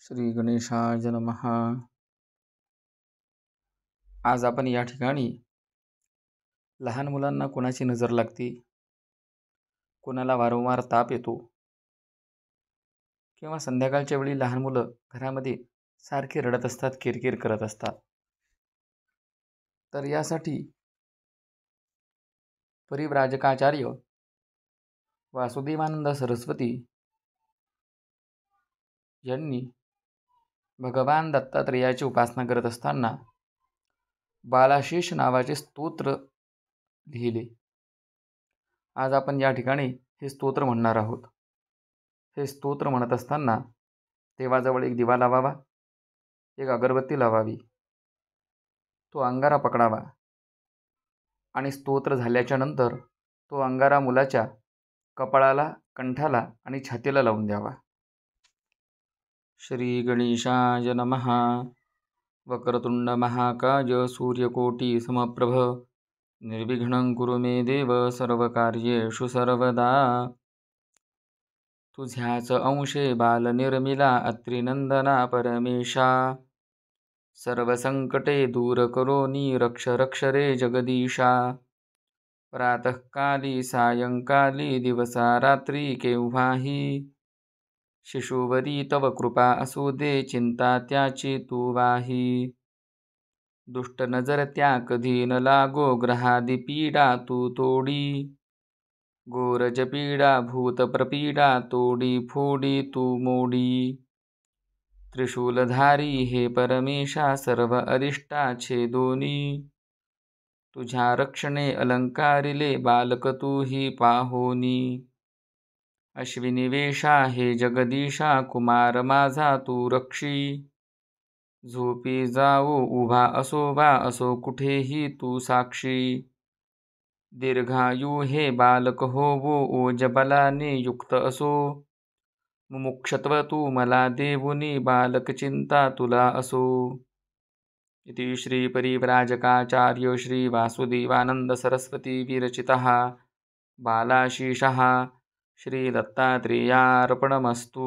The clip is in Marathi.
श्री गणेशाय नमः. आज आपण या ठिकाणी लहान मुलांना कोणाची नजर लागते, कोणाला वारंवार ताप येतो किंवा संध्याकाळच्या वेळी लहान मुलं घरामध्ये सारखे रडत असतात, किरकिर करत असतात. तर यासाठी परिव्राजकाचार्य वासुदेवानंद सरस्वती यांनी भगवान दत्तात्रेयाची उपासना करत असताना बालाशीष नावाचे स्तोत्र लिहिले. आज आपण या ठिकाणी हे स्तोत्र म्हणणार आहोत. हे स्तोत्र म्हणत असताना देवाजवळ एक दिवा लावावा, एक अगरबत्ती लावावी, तो अंगारा पकडावा आणि स्तोत्र झाल्याच्या नंतर तो अंगारा मुलाच्या कपाळाला, कंठाला आणि छातीला लावून द्यावा. श्री गणेशाय नमः. वक्रतुंड महाकाय सूर्यकोटी समप्रभ निर्विघ्नं कुरु मे देव सर्वकार्येषु सर्वदा. तुझ्याच अंशे बालनिर्मिला अत्रिनंदना परमेशा. सर्व संकटे दूर करोनी रक्ष रक्ष रे जगदीशा. प्रातःकाली सायंकाली दिवसा रात्री केव्हाही शिशुवरी तव कृपा असू दे, चिंता त्याची तू वाही. दुष्ट नजर त्या कधी न लागो, ग्रहादी पीडा तू तोडी. गोरज पीडा भूत प्रपीडा तोडी फोडी तू मोडी. त्रिशूलधारी हे परमेशा सर्व अरिष्टा छेदोनी. तुझ्या रक्षणे अलंकारिले बालक तूही पाहोनी. अश्विनी वेशा हे जगदीशा कुमार माझा तू रक्षी. झोपी जाओ उभा असो वा असो कुठेही तू साक्षी. दीर्घायु हे बालक होवो ओज बलाने युक्त असो. मुमुक्षत्व तू मला देवुनी बालक चिंता तुला असो. इति श्री परिव्राजकाचार्य श्री वासुदेवानंद सरस्वती विरचितः बालाशीषः श्री दत्तात्रेयार्पणमस्तु.